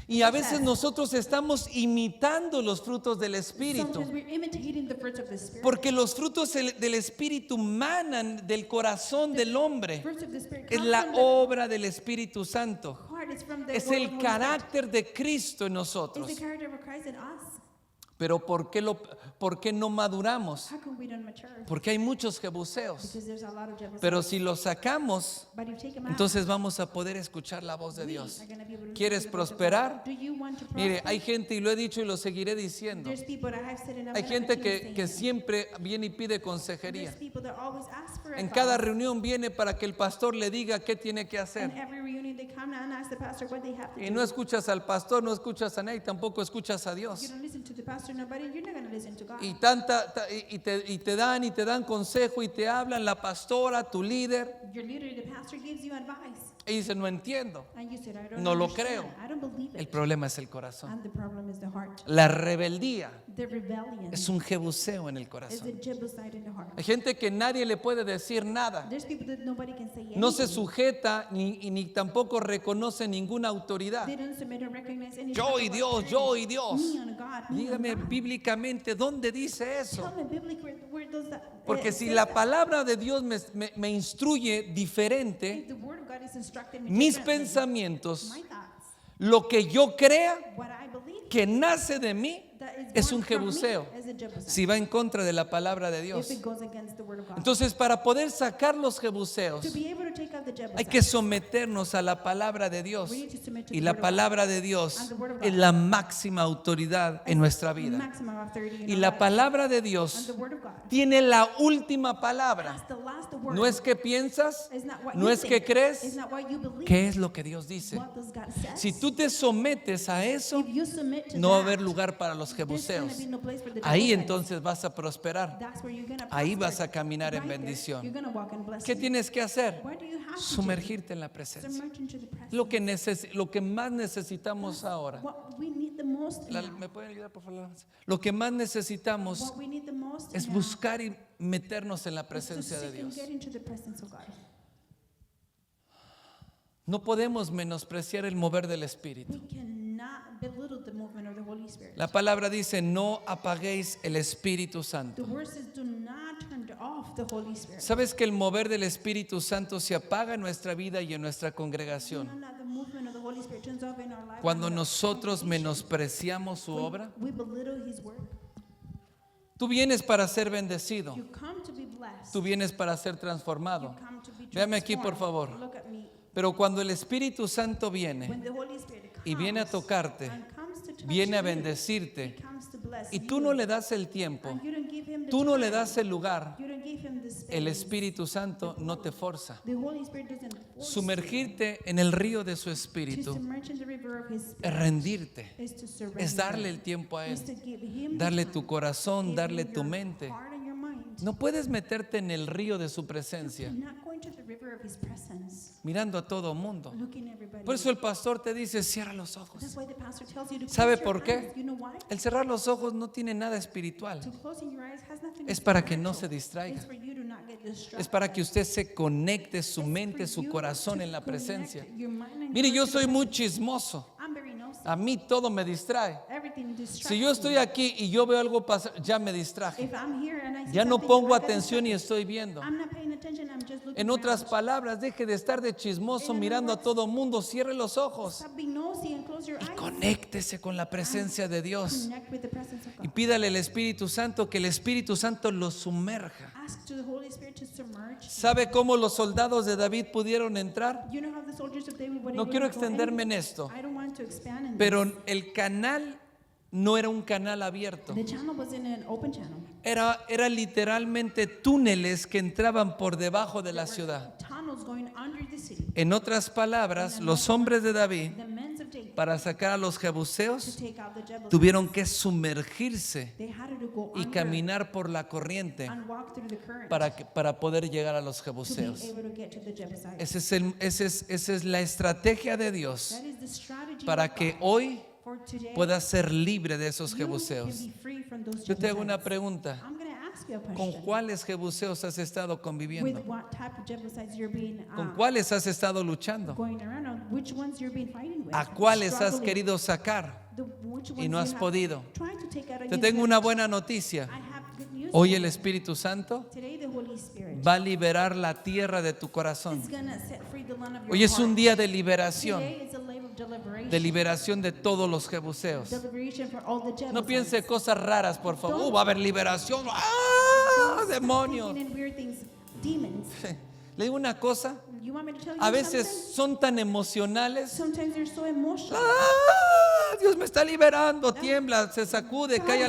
y a veces nosotros estamos imitando los frutos del Espíritu. Sometimes we're imitating the fruits of the Spirit. Porque los frutos del Espíritu manan del corazón del hombre. Fruits of the Spirit Es come la from the obra del Espíritu Santo. heart. It's from the Es word of el the Holy carácter de Cristo en Spirit. nosotros. It's the character of Christ in us. Pero ¿por qué no maduramos? How come we don't mature? Porque hay muchos jebuseos. Because there's a lot of Jebusites. Pero si los sacamos, But if you take them out, entonces vamos a poder escuchar la voz de we Dios. are gonna be able to ¿Quieres hear the voice of prosperar? God. Do you want to Mire, prosper? hay gente, y lo he dicho y lo seguiré diciendo, There's people that have said enough. hay and gente I'm gonna que say it. siempre viene y pide consejería. There's people that always ask for En advice. cada reunión viene para que el pastor le diga qué tiene que In hacer. every reunion they come and ask the pastor what they have to Y do. no escuchas al pastor, no escuchas a nadie, tampoco escuchas a You Dios. don't listen to the pastor, nobody, you're not going to listen to God. Y te dan consejo y te hablan la pastora, tu líder, Your leader, the pastor, gives you advice. y dice, no entiendo. And you said, I don't No lo understand. creo. I don't believe El it. problema es el corazón. And the problem is the heart. La rebeldía The rebellion es un jebuseo en el is the corazón. Jebusite in the heart. Hay gente que nadie le puede decir nada. There's people that nobody can say No se anything. sujeta ni tampoco reconoce ninguna autoridad. They don't submit or recognize any Yo type y of Dios, authority. yo y Dios. Me on God, me Dígame on God. bíblicamente, ¿dónde dice eso? Tell me biblically where does that, Porque it si says la that. palabra de Dios me instruye diferente, If the word of God is instructing me mis differently, pensamientos, my thoughts, lo que yo crea what I believe, que nace de mí, that is es born un from me jebuseo. is a Jebusite. Si va en contra de la palabra de If Dios. it goes against the word of God. Entonces, para poder sacar los To jebuseos, be able to take out the Jebusite, hay que someternos a la palabra de Dios. we need to submit to Y the la word of God. palabra de Dios es la máxima autoridad en nuestra vida. Maximum authority in Y our la life. palabra de And Dios the word of God tiene la última palabra. has the last word. No es que piensas, It's not what no you es que think. crees, It's not what you believe. ¿qué es lo que Dios dice? What does God says? Si tú te sometes a eso, If you submit to no va a that, haber lugar para los there's gonna jebuseos. be no place for the Ahí Jebusites. entonces vas a prosperar. That's where you're gonna Ahí prosper. vas a caminar en Right there, bendición. you're gonna walk in blessing. ¿Qué tienes que hacer? What do you have to Sumergirte en la do? presencia. Submerge into the presence. Lo que más necesitamos ahora. What we need the most now. ¿Me pueden ayudar, por favor? Lo que más necesitamos What we need the most es now buscar y meternos en la is to presencia de seek and Dios. get into the presence of God. No podemos menospreciar el mover del Espíritu. We cannot belittle the movement of the Holy Spirit. La palabra dice, no apaguéis el Espíritu The Santo. word says, do not turn off the Holy Spirit. ¿Sabes que el mover del Espíritu Santo se apaga en nuestra vida y en nuestra You congregación know that the movement of the Holy Spirit turns off in our life cuando and our nosotros congregation. menospreciamos su When obra? we belittle His word. Tú vienes para ser bendecido. You come to be blessed. Tú vienes para ser You transformado. come to be Véame aquí, por transformed. favor. Look at me. Pero cuando el Espíritu Santo viene When the Holy Spirit y viene a comes tocarte, and comes to touch viene a you, bendecirte, He comes to bless y tú you, no le das el tiempo, and you don't give Him the tú no le time, das el lugar, you don't give Him the space, el Espíritu Santo no te forza. the Holy Spirit doesn't force Sumergirte en el río de su you. To Espíritu submerge in the river of His Spirit es rendirte, is to surrender. es darle el tiempo a Él, is to give Him the darle time, tu corazón, give darle Him tu your mente. heart and your mind. No puedes meterte en el río de su presencia You're not going to the river of His presence, mirando a todo mundo. looking at everybody. Por eso el pastor te dice, cierra los ojos. That's why the pastor tells you to ¿Sabe close your por qué? eyes. You know why? El cerrar los ojos no tiene nada espiritual. To closing your eyes has nothing Es to para do que no with se it. distraiga. It's for you to not get distracted. Es para que usted se conecte su It's mente, for su you corazón to en la connect presencia. your mind and Mire, your yo heart to soy the muy presence. chismoso. I'm very nosy. A mí todo me distrae. Everything distracts Si yo estoy me. aquí y yo veo algo pasar, ya me distraje. If I'm here and I see Ya no something, pongo I get atención y distracted. estoy viendo. I'm not paying attention, I'm just looking En otras around. palabras, deje de estar de chismoso mirando a todo mundo. Cierre los ojos Stop being nosy and close your y eyes. conéctese con la presencia de Dios. Connect with the presence of Y God. pídale al Espíritu Santo que el Espíritu Santo lo sumerja. Ask to the Holy Spirit to submerge. ¿Sabe cómo los soldados de David pudieron entrar? You know how the soldiers of David were No able quiero to go extenderme in? en esto, I don't want to expand in pero this. el canal no era un canal abierto. The channel was in an open channel. Era literalmente túneles que entraban por debajo de la ciudad. Tunnels going under the city. En otras palabras, los hombres de David, The men of David para sacar a los to jebuseos, take out the Jebusites. tuvieron que sumergirse They had to go y under caminar por la corriente and walk through the current para poder llegar a los to be jebuseos. able to get to the Jebusites. Esa es la estrategia de Dios That is the strategy para of que God hoy for today. puedas ser libre de esos You jebuseos. can be free from those Yo te hago una Jebusites. pregunta. I'm going to ask you a ¿Con question. cuáles jebuseos has estado With conviviendo? what type of Jebusites you're being ¿Con cuáles has estado luchando? going around, or which ones you're being fighting with? ¿A cuáles has Struggling. querido sacar Which y ones no you has have podido? tried to take out Te against tengo them. una buena noticia. I have good news Hoy for el you. Espíritu Santo Today the Holy Spirit va a liberar la tierra de tu corazón. is going to set free the land of your Hoy es un heart. día de liberación. Today is a day of deliberation. de liberación de todos los jebuseos. Liberation for all the Jebusites. No piense cosas raras, por favor. Va a haber liberación. ¡Ah! Don't start Demonios. thinking in weird things. Demons. Le digo una cosa. You want me to tell you A veces something? son tan emocionales. Sometimes they're so emotional. ¡Ah! Dios me está liberando. Tiembla, se sacude, cae,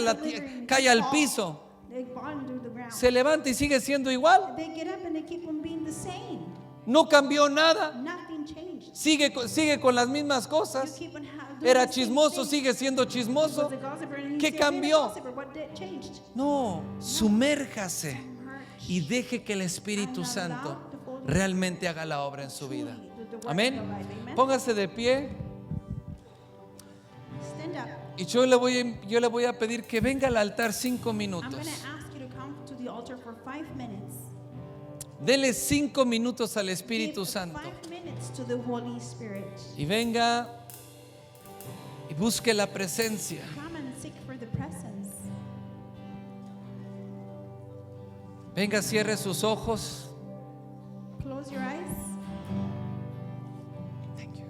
cae al piso. They fall into the ground. Se levanta y sigue siendo igual. They get up and they keep on being the same. No cambió nada. Nothing changed. Sigue con las mismas You cosas. keep on doing Era the same chismoso, thing. sigue siendo Was chismoso. a gossiper and ¿Qué he's still being a cambió? gossiper. What changed? No, sumérjase y deje que el Espíritu Santo realmente haga la obra en su vida. Amén. Póngase de pie Stand up. y yo le voy a pedir que venga al altar 5 I'm minutos. going to ask you to come to the altar for 5 minutes. Dele 5 minutos al Espíritu Give Santo 5 minutes to the Holy Spirit. y venga y busque la presencia. Come and seek for the presence. Venga, cierre sus ojos. Close your eyes. Thank you.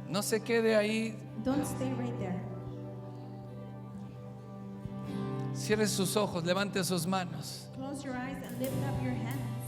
No se quede ahí. Don't stay right there. Cierre sus ojos, levante sus manos. Close your eyes and lift up your hands.